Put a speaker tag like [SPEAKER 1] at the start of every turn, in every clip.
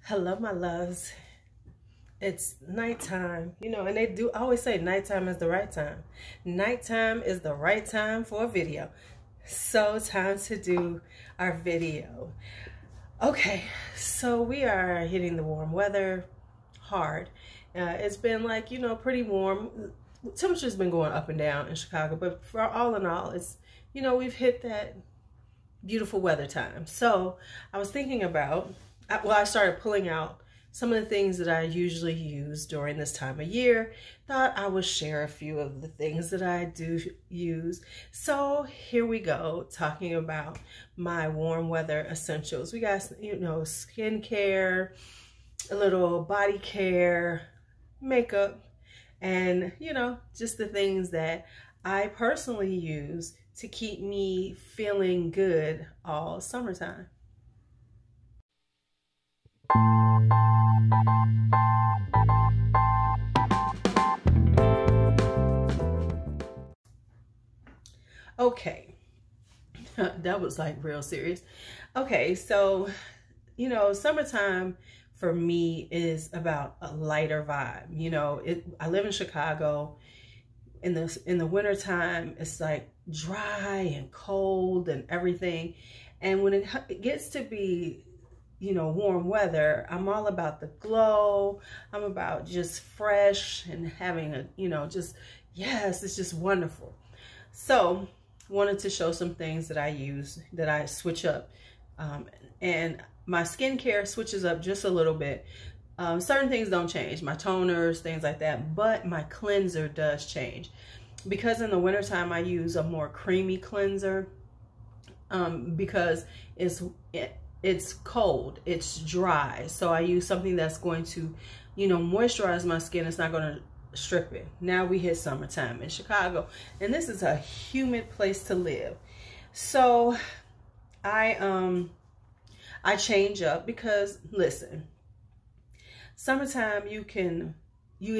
[SPEAKER 1] Hello, my loves. It's nighttime, and they do always say nighttime is the right time. Nighttime is the right time for a video. So time to do our video. Okay, so we are hitting the warm weather hard. It's been like, pretty warm. Temperature's been going up and down in Chicago, but for all in all, it's, we've hit that beautiful weather time. So I was thinking about, I started pulling out some of the things that I usually use during this time of year. Thought I would share a few of the things that I do use. So here we go, talking about my warm weather essentials. We got, skincare, a little body care, makeup, and, just the things that I personally use to keep me feeling good all summertime. Okay, that was like real serious. Okay, so, summertime for me is about a lighter vibe. I live in Chicago. In the wintertime, it's like dry and cold and everything. And when it gets to be, warm weather, I'm all about the glow. I'm about just fresh and having a, yes, it's just wonderful. So wanted to show some things that I use, that I switch up. And my skincare switches up just a little bit. Certain things don't change, my toners, things like that, but my cleanser does change. Because in the wintertime, I use a more creamy cleanser because it's cold, it's dry. So I use something that's going to, moisturize my skin. It's not going to strip it. Now we hit summertime in Chicago, and this is a humid place to live. So I change up because, listen, summertime you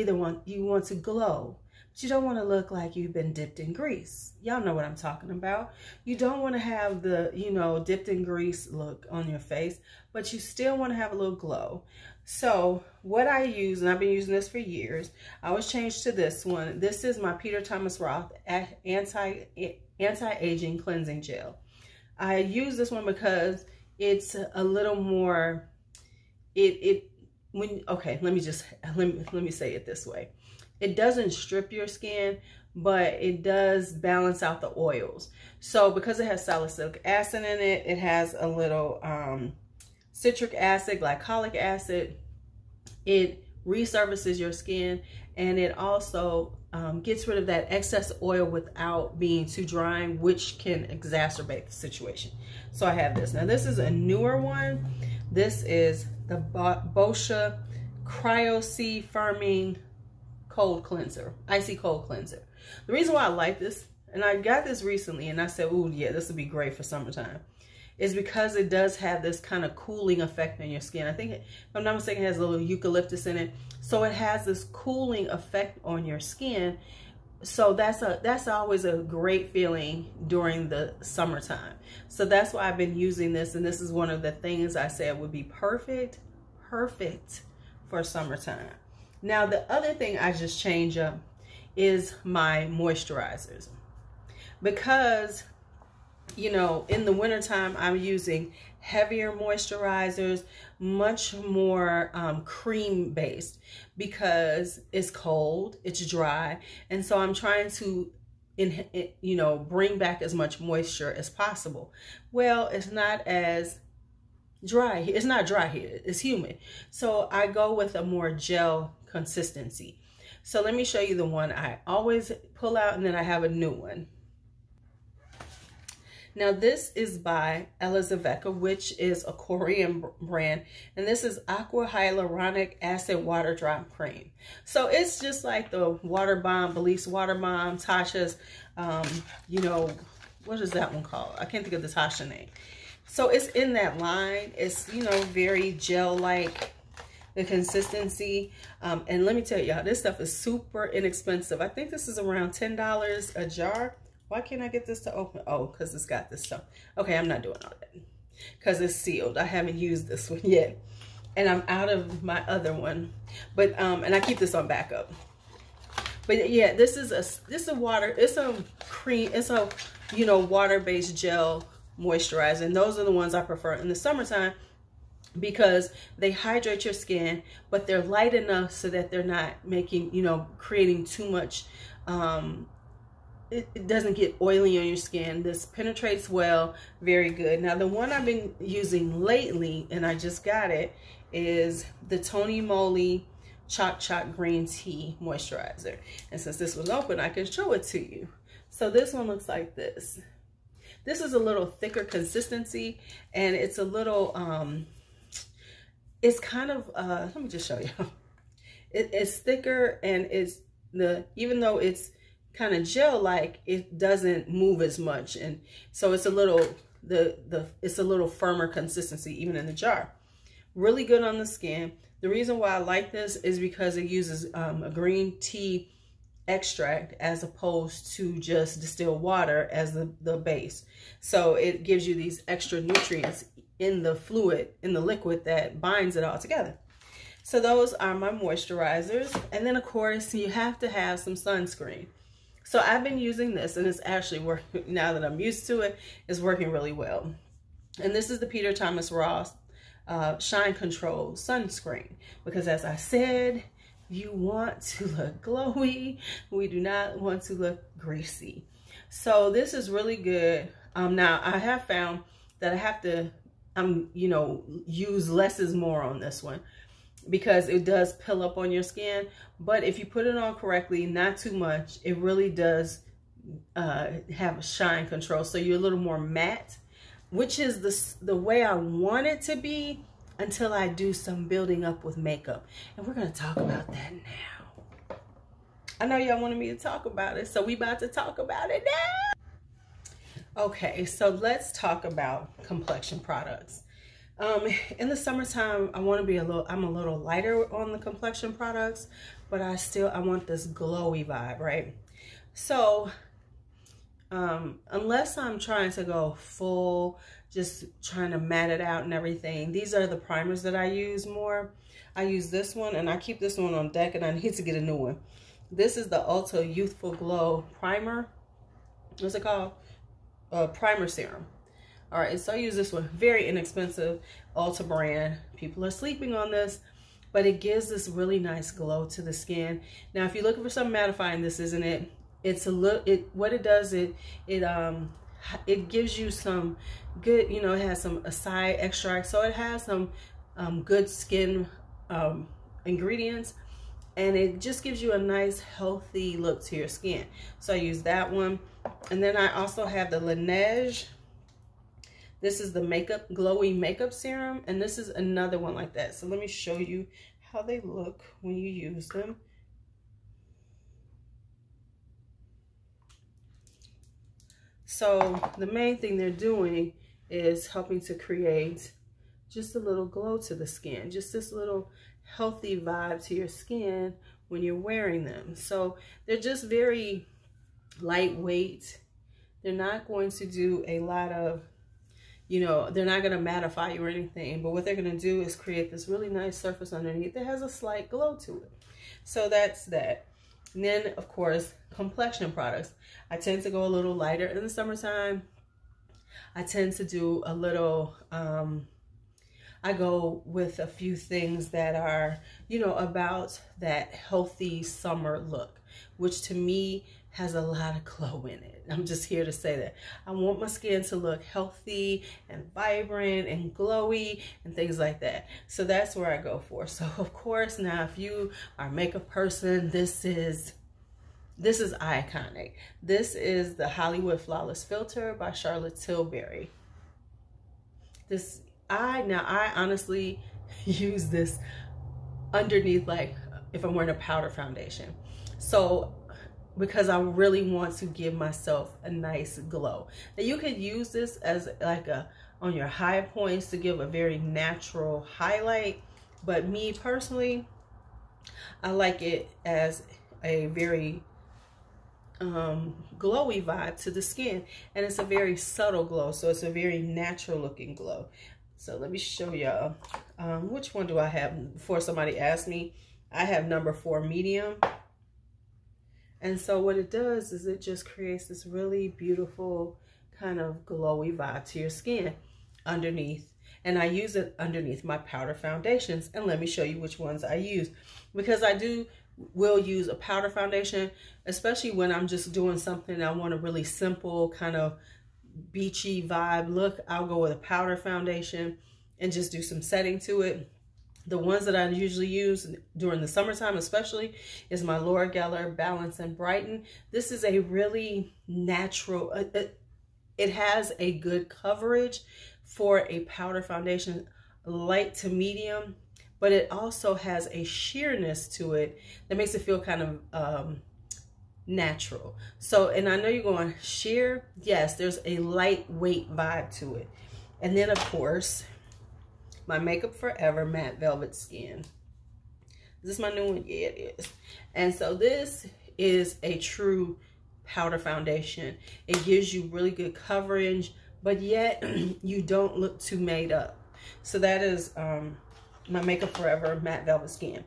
[SPEAKER 1] want to glow, but you don't want to look like you've been dipped in grease. Y'all know what I'm talking about. You don't want to have the, dipped in grease look on your face, but you still want to have a little glow. So what I use, and I've been using this for years, I was changed to this one. This is my Peter Thomas Roth anti-aging cleansing gel. I use this one because it's a little more, okay, let me say it this way. It doesn't strip your skin, but it does balance out the oils. So because it has salicylic acid in it, it has a little citric acid, glycolic acid. It resurfaces your skin, and it also gets rid of that excess oil without being too drying, which can exacerbate the situation. So I have this. Now this is a newer one. This is the Boscia Cryo C Firming Cold Cleanser, Icy Cold Cleanser. The reason why I like this, and I got this recently, and I said, "Ooh, yeah, this would be great for summertime," is because it does have this kind of cooling effect on your skin. I think, if I'm not mistaken, it has a little eucalyptus in it, so it has this cooling effect on your skin. So that's always a great feeling during the summertime. So that's why I've been using this, and this is one of the things I said would be perfect for summertime. Now the other thing I just change up is my moisturizers, because in the wintertime, I'm using heavier moisturizers, much more cream based, because it's cold, it's dry. And so I'm trying to, bring back as much moisture as possible. Well, it's not as dry. It's not dry here. It's humid. So I go with a more gel consistency. So let me show you the one I always pull out, and then I have a new one. Now this is by Elizaveta, which is a Korean brand, and this is Aqua Hyaluronic Acid Water Drop Cream. So it's just like the Water Bomb, Belief's Water Bomb, Tasha's, what is that one called? I can't think of the Tasha name. So it's in that line. It's, very gel-like, the consistency. And let me tell y'all, this stuff is super inexpensive. I think this is around $10 a jar. Why can't I get this to open? Oh, because it's got this stuff. Okay, I'm not doing all that because it's sealed. I haven't used this one yet. and I'm out of my other one, but and I keep this on backup. But yeah, this is a water, it's a cream, it's a, you know, water-based gel moisturizer, and those are the ones I prefer in the summertime because they hydrate your skin, but they're light enough so that they're not making, you know, creating too much, it doesn't get oily on your skin. This penetrates well, very good. Now the one I've been using lately, and I just got it, is the Tony Moly Choc Choc Green Tea Moisturizer. And since this was open, I can show it to you. So this one looks like this. This is a little thicker consistency, and it's a little, it's kind of, let me just show you. It's thicker, and it's even though it's kind of gel-like, it doesn't move as much, and so it's a little, it's a little firmer consistency even in the jar. Really good on the skin. The reason why I like this is because it uses a green tea extract as opposed to just distilled water as the base. So it gives you these extra nutrients in the fluid, in the liquid, that binds it all together. So those are my moisturizers. And then of course you have to have some sunscreen. So I've been using this, and it's actually working, now that I'm used to it, it's working really well. And this is the Peter Thomas Roth Shine Control Sunscreen, because as I said, you want to look glowy. We do not want to look greasy. So this is really good. Now I have found that I have to, you know, use less is more on this one, because it does pill up on your skin. But if you put it on correctly, not too much, it really does have a shine control. So you're a little more matte, which is the way I want it to be until I do some building up with makeup. And we're gonna talk about that now. I know y'all wanted me to talk about it, so we about to talk about it now. Okay, so let's talk about complexion products. In the summertime, I'm a little lighter on the complexion products, but I want this glowy vibe, right? So, unless I'm trying to go full, just trying to matte it out and everything, these are the primers that I use more. I use this one, and I keep this one on deck, and I need to get a new one. This is the Ulta Youthful Glow Primer. What's it called? Primer Serum. All right, so I use this one, very inexpensive, Ulta brand. People are sleeping on this, but it gives this really nice glow to the skin. Now, if you're looking for something mattifying, this isn't it. It's a little, what it does, it gives you some good, you know, it has some acai extract, so it has some good skin ingredients, and it just gives you a nice healthy look to your skin. So I use that one, and then I also have the Laneige. This is the glowy makeup serum, and this is another one like that. So let me show you how they look when you use them. So the main thing they're doing is helping to create just a little glow to the skin, just this little healthy vibe to your skin when you're wearing them. So they're just very lightweight. They're not going to do a lot of, you know, they're not going to mattify you or anything, but what they're going to do is create this really nice surface underneath that has a slight glow to it. So that's that. And then, of course, complexion products. I tend to go a little lighter in the summertime. I tend to do a little, I go with a few things that are, you know, about that healthy summer look, which to me has a lot of glow in it. I'm just here to say that. I want my skin to look healthy and vibrant and glowy and things like that. So that's where I go for. So of course, now if you are a makeup person, this is iconic. This is the Hollywood Flawless Filter by Charlotte Tilbury. I honestly use this underneath, like if I'm wearing a powder foundation. So because I really want to give myself a nice glow. Now you could use this as like on your high points to give a very natural highlight, but me personally, I like it as a very glowy vibe to the skin, and it's a very subtle glow, so it's a very natural looking glow. So let me show y'all. Which one do I have? Before somebody asks me, I have number 4 medium. And so what it does is it just creates this really beautiful kind of glowy vibe to your skin underneath. And I use it underneath my powder foundations. And let me show you which ones I use. Because I will use a powder foundation, especially when I'm just doing something I want a really simple kind of beachy vibe look. I'll go with a powder foundation and just do some setting to it. The ones that I usually use during the summertime especially is my Laura Geller Balance and Brighten. This is a really natural, it has a good coverage for a powder foundation, light to medium, but it also has a sheerness to it that makes it feel kind of natural. So, and I know you're going, sheer? Yes, there's a lightweight vibe to it. And then of course, my Makeup Forever Matte Velvet Skin. Is this my new one? Yeah, it is. And so this is a true powder foundation. It gives you really good coverage, but yet you don't look too made up. So that is my Makeup Forever Matte Velvet Skin.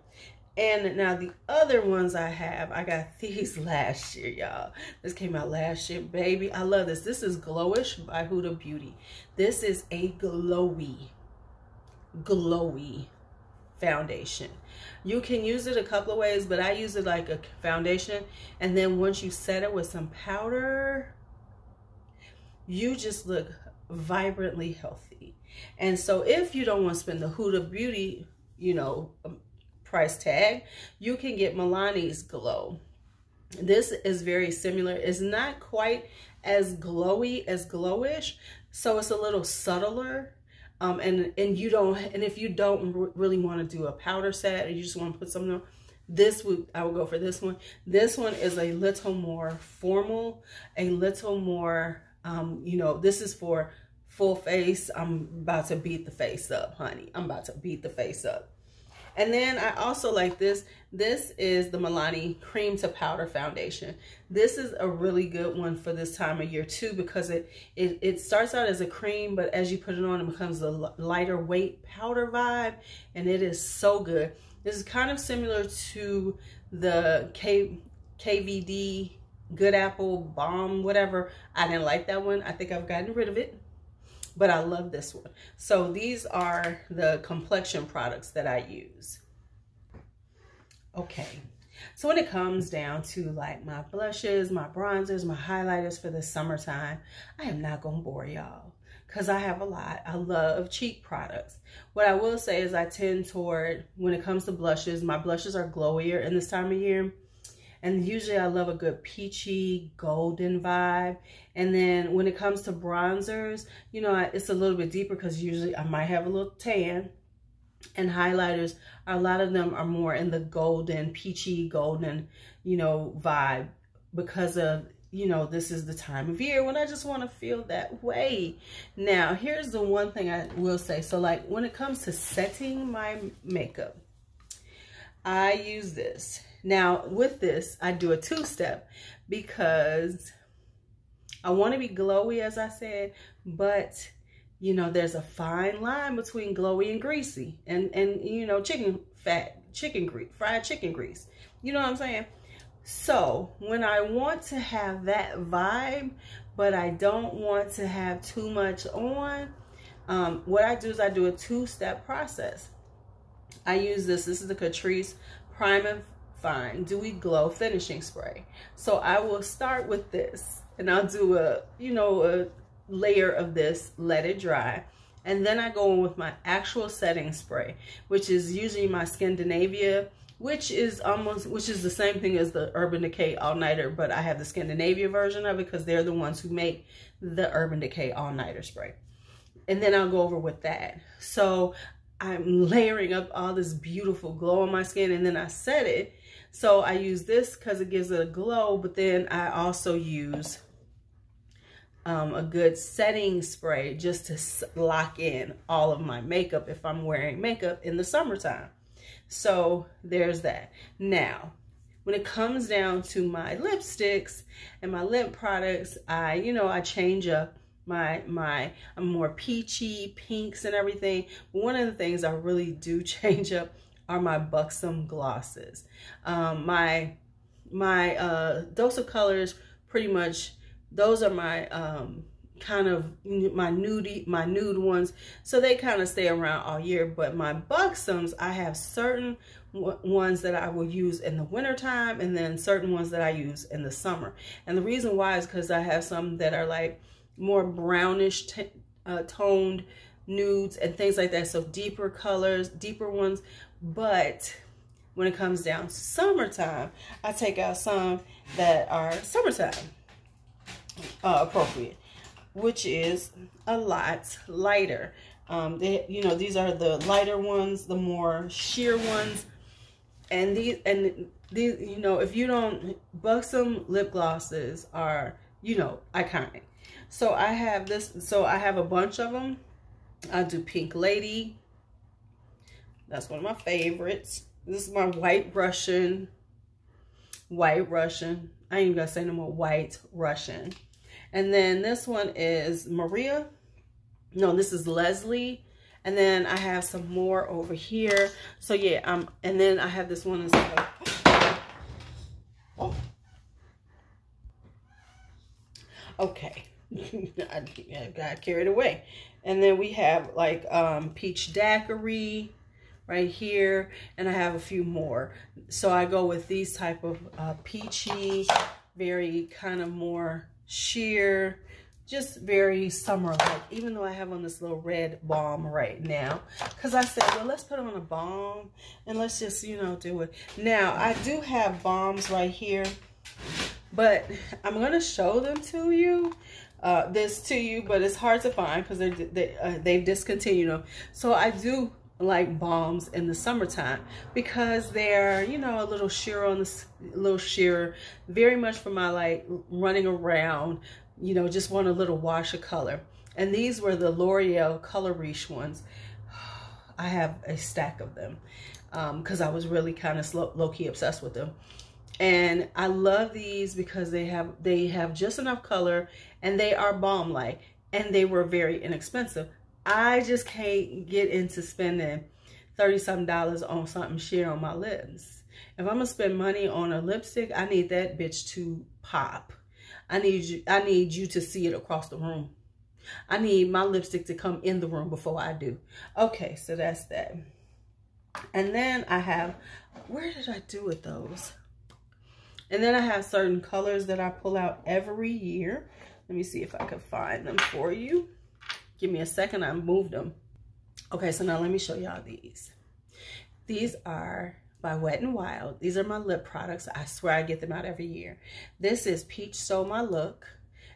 [SPEAKER 1] And now the other ones I have, I got these last year, y'all. This came out last year, baby. I love this. This is Glowish by Huda Beauty. This is a glowy foundation. You can use it a couple of ways, but I use it like a foundation, and then once you set it with some powder, you just look vibrantly healthy. And so if you don't want to spend the Huda Beauty, you know, price tag, you can get Milani's Glow. This is very similar. It's not quite as glowy as Glowish, so it's a little subtler. And if you don't really want to do a powder set, or you just want to put something on, I would go for this one. This one is a little more formal, a little more, you know, this is for full face. I'm about to beat the face up, honey. I'm about to beat the face up. And then I also like this. This is the Milani Cream to Powder Foundation. This is a really good one for this time of year too, because it starts out as a cream, but as you put it on, it becomes a lighter weight powder vibe, and it is so good. This is kind of similar to the KVD Good Apple Balm, whatever. I didn't like that one. I think I've gotten rid of it, but I love this one. So these are the complexion products that I use. Okay, so when it comes down to like my blushes, my bronzers, my highlighters for the summertime, I am not gonna bore y'all because I have a lot. I love cheap products. What I will say is I tend toward, when it comes to blushes, my blushes are glowier in this time of year. And usually I love a good peachy golden vibe. And then when it comes to bronzers, you know, it's a little bit deeper because usually I might have a little tan. And highlighters, a lot of them are more in the golden, peachy golden, you know, vibe, because of, you know, this is the time of year when I just want to feel that way. Now, here's the one thing I will say. So like when it comes to setting my makeup, I use this. Now with this, I do a 2-step because I want to be glowy, as I said, but you know, there's a fine line between glowy and greasy, and you know, fried chicken grease. You know what I'm saying? So when I want to have that vibe, but I don't want to have too much on, what I do is I do a 2-step process. I use this. This is the Catrice Prime and Fine Dewy Glow Finishing Spray. So I will start with this, and I'll do a, you know, a layer of this, let it dry, and then I go in with my actual setting spray, which is usually my Scandinavia, which is the same thing as the Urban Decay All Nighter, but I have the Scandinavia version of it because they're the ones who make the Urban Decay All Nighter spray. And then I'll go over with that. So I'm layering up all this beautiful glow on my skin, and then I set it. So I use this because it gives it a glow, but then I also use a good setting spray just to lock in all of my makeup if I'm wearing makeup in the summertime. So there's that. Now, when it comes down to my lipsticks and my lip products, I change up I'm more peachy, pinks and everything. But one of the things I really do change up are my Buxom glosses. My Dose of Colors, pretty much, those are my kind of my nude ones, so they kind of stay around all year. But my Buxoms, I have certain ones that I will use in the winter time, and then certain ones that I use in the summer. And the reason why is because I have some that are like more brownish toned nudes and things like that, so deeper colors, deeper ones. But when it comes down to summertime, I take out some that are summertime appropriate, which is a lot lighter. You know, these are the lighter ones, the more sheer ones. And these, you know, if you don't, Buxom lip glosses are, you know, iconic. So I have this, so I have a bunch of them. I do Pink Lady. That's one of my favorites. This is my White Russian. White Russian. I ain't even gonna say no more. White Russian. And then this one is Maria. No, this is Leslie. And then I have some more over here. So yeah, and then I have this one as well. Oh. Okay. I got carried away. And then we have like Peach Daiquiri right here, and I have a few more. So I go with these type of peachy, very kind of more sheer, just very summer-like, even though I have on this little red balm right now, because I said, well, let's put on a balm and let's just, you know, do it. Now, I do have balms right here, but I'm going to show them to you, but it's hard to find because they've discontinued them. So I do like balms in the summertime because they're, you know, a little sheer on the, little sheer, very much for my like running around, you know, just want a little wash of color. And these were the L'Oreal Color Riche ones. I have a stack of them because I was really kind of low-key obsessed with them. And I love these because they have just enough color and they are balm-like, and they were very inexpensive. I just can't get into spending $30-something on something sheer on my lips. If I'm gonna spend money on a lipstick, I need that bitch to pop. I need you to see it across the room. I need my lipstick to come in the room before I do. Okay, so that's that. And then I have, where did I do with those? And then I have certain colors that I pull out every year. Let me see if I can find them for you. Give me a second, I moved them. Okay, so now let me show y'all these. These are by Wet n Wild. These are my lip products. I swear I get them out every year. This is Peach Stole My Look.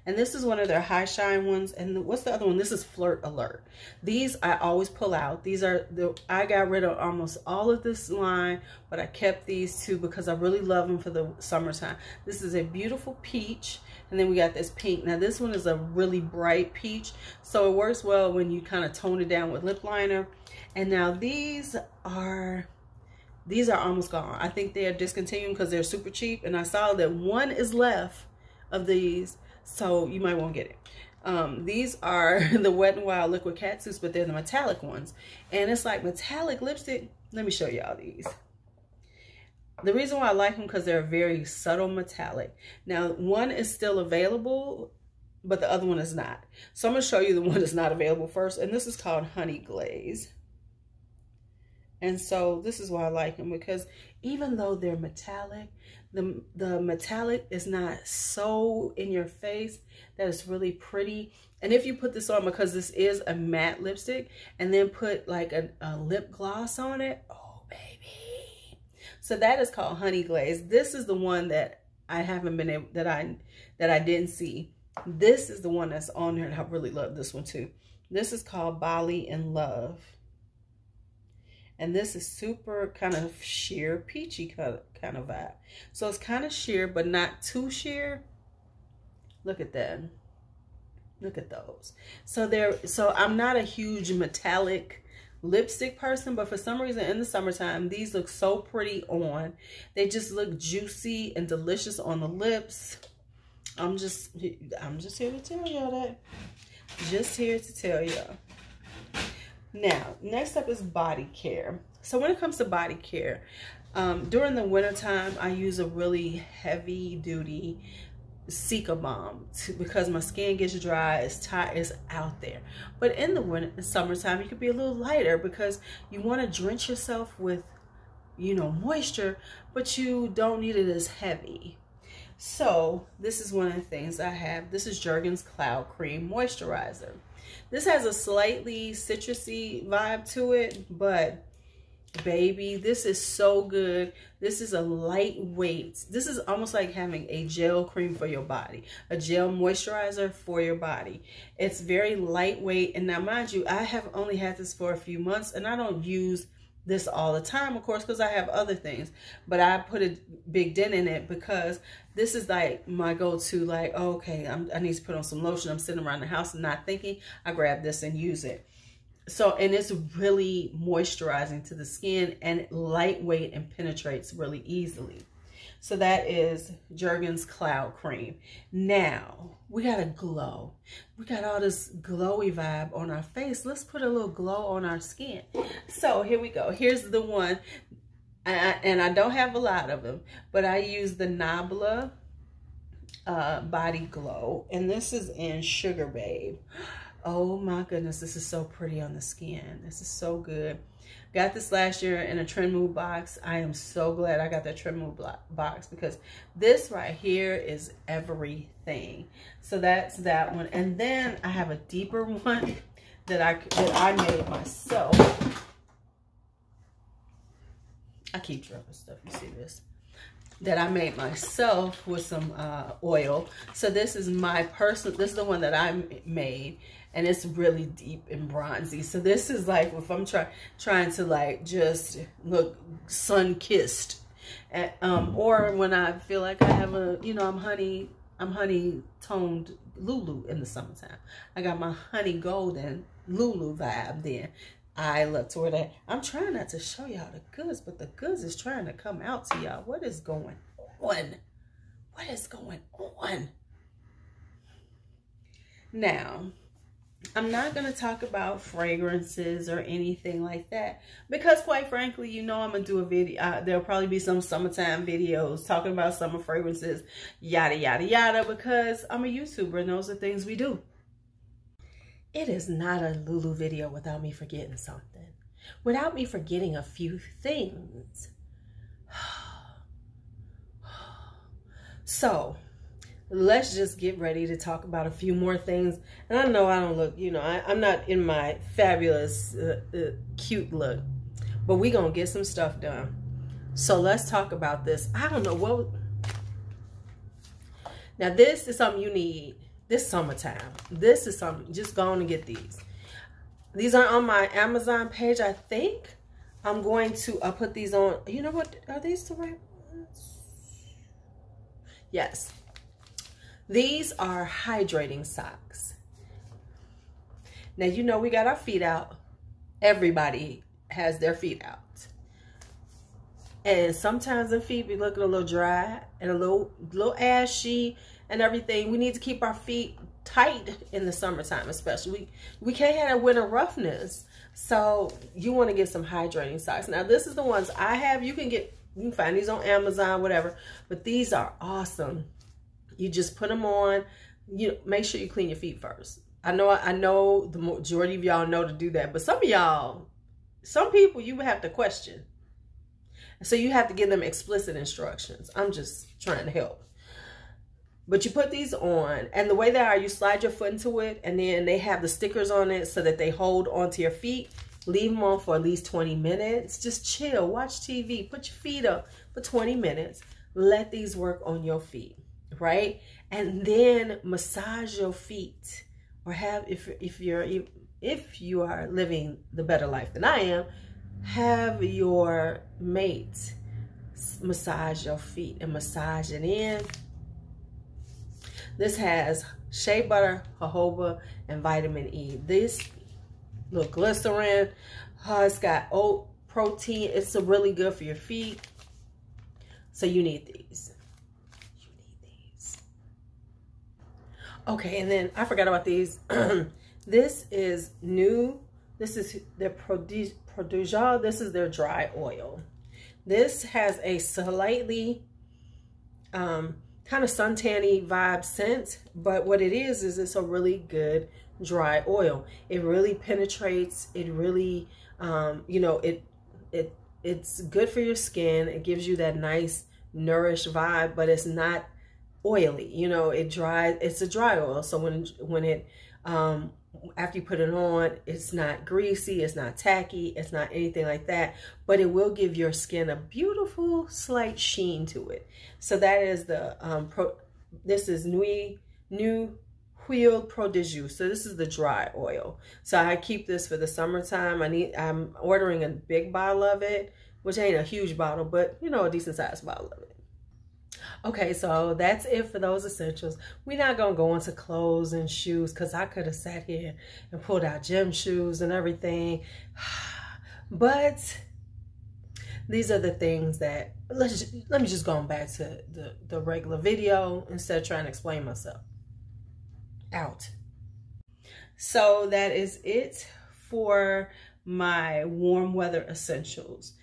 [SPEAKER 1] And this is one of their high shine ones. And what's the other one? This is Flirt Alert. These I always pull out. These are I got rid of almost all of this line, but I kept these two because I really love them for the summertime. This is a beautiful peach. And then we got this pink. Now this one is a really bright peach, so it works well when you kind of tone it down with lip liner. And now these are almost gone. I think they are discontinuing because they're super cheap. And I saw that one is left of these, so you might want to get it. These are the Wet n Wild Liquid Catsuits, but they're the metallic ones. And it's like metallic lipstick. Let me show y'all these. The reason why I like them because they're very subtle metallic. Now, one is still available, but the other one is not. So I'm going to show you the one that's not available first. And this is called Honey Glaze. And so this is why I like them, because even though they're metallic, the metallic is not so in your face that it's really pretty. And if you put this on, because this is a matte lipstick, and then put like a lip gloss on it, oh baby. So that is called Honey Glaze. This is the one that I haven't been able, that I didn't see. This is the one that's on there, and I really love this one too. This is called Bali in Love. And this is super kind of sheer, peachy kind of vibe. So it's kind of sheer, but not too sheer. Look at that. Look at those. So I'm not a huge metallic lipstick person, but for some reason in the summertime, these look so pretty on. They just look juicy and delicious on the lips. I'm just here to tell y'all that. Just here to tell y'all. Now, next up is body care. So when it comes to body care, during the wintertime, I use a really heavy duty Cica balm because my skin gets dry, it's out there. But in the summertime, you could be a little lighter because you want to drench yourself with, you know, moisture, but you don't need it as heavy. So this is one of the things I have. This is Jergens Cloud Cream Moisturizer. This has a slightly citrusy vibe to it, but baby, this is so good. This is a lightweight. This is almost like having a gel cream for your body, a gel moisturizer for your body. It's very lightweight. And now, mind you, I have only had this for a few months, and I don't use this all the time, of course, because I have other things. But I put a big dent in it because this is like my go-to, like, oh, okay, I need to put on some lotion. I'm sitting around the house and not thinking. I grab this and use it. So, and it's really moisturizing to the skin and lightweight and penetrates really easily. So that is Jergens Cloud Cream. Now, we got a glow. We got all this glowy vibe on our face. Let's put a little glow on our skin. So here we go. Here's the one. And I don't have a lot of them, but I use the Nabla Body Glow. And this is in Sugar Babe. Oh my goodness, this is so pretty on the skin. This is so good. Got this last year in a Trend Move box. I am so glad I got that Trend Move box because this right here is everything. So that's that one. And then I have a deeper one that I made myself. I keep dropping stuff. You see this? That I made myself with some oil. So this is my personal, this is the one that I made, and it's really deep and bronzy. So this is like if I'm trying to like just look sun-kissed, or when I feel like I have a, you know, I'm honey toned Lulu in the summertime. I got my honey golden Lulu vibe then. I look toward that. I'm trying not to show y'all the goods, but the goods is trying to come out to y'all. What is going on? What is going on? Now, I'm not going to talk about fragrances or anything like that because, quite frankly, you know I'm going to do a video. There'll probably be some summertime videos talking about summer fragrances, yada, yada, yada, because I'm a YouTuber and those are things we do. It is not a Lulu video without me forgetting something. Without me forgetting a few things. So, let's just get ready to talk about a few more things. And I know I don't look, you know, I'm not in my fabulous, cute look. But we're going to get some stuff done. So, let's talk about this. I don't know what... Now, this is something you need. This summertime. This is something. Just go on and get these. These are on my Amazon page, I think. I'm going to put these on. You know what? Are these the right ones? Yes. These are hydrating socks. Now, you know we got our feet out. Everybody has their feet out. And sometimes the feet be looking a little dry and a little ashy and everything. We need to keep our feet tight in the summertime, especially. We can't have that winter roughness. So you want to get some hydrating socks. Now, this is the ones I have. You can find these on Amazon, whatever. But these are awesome. You just put them on. You make sure you clean your feet first. I know the majority of y'all know to do that. But some of y'all, some people you would have to question. So you have to give them explicit instructions. I'm just trying to help. But you put these on, and the way they are, you slide your foot into it, and then they have the stickers on it so that they hold onto your feet. Leave them on for at least 20 minutes. Just chill, watch TV, put your feet up for 20 minutes. Let these work on your feet, right? And then massage your feet, or have if you are living the better life than I am, have your mate massage your feet and massage it in. This has shea butter, jojoba, and vitamin E. This little glycerin, it's got oat protein. It's really good for your feet. So you need these. You need these. Okay, and then I forgot about these. This is new. This is their Produja. This is their dry oil. This has a slightly kind of suntanny vibe scent, but what it is it's a really good dry oil. It really penetrates. It really, you know, it's good for your skin. It gives you that nice nourished vibe, but it's not oily. You know, it's a dry oil. So when it after you put it on, it's not greasy, it's not tacky, it's not anything like that, but it will give your skin a beautiful slight sheen to it. So that is the this is Nuit Huile Prodige. So this is the dry oil. So I keep this for the summertime. I'm ordering a big bottle of it, which ain't a huge bottle, but you know, a decent sized bottle of it. Okay, so that's it for those essentials. We're not going to go into clothes and shoes because I could have sat here and pulled out gym shoes and everything. But these are the things that, let me just go back to the regular video instead of trying to explain myself. Out. So that is it for my warm weather essentials.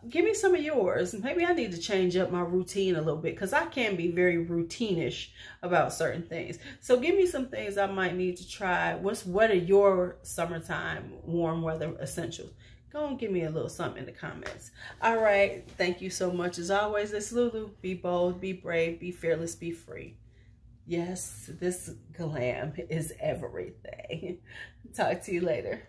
[SPEAKER 1] Give me some of yours. Maybe I need to change up my routine a little bit because I can be very routine-ish about certain things. So give me some things I might need to try. What are your summertime warm weather essentials? Go and give me a little something in the comments. All right. Thank you so much. As always, it's Lulu. Be bold, be brave, be fearless, be free. Yes, this glam is everything. Talk to you later.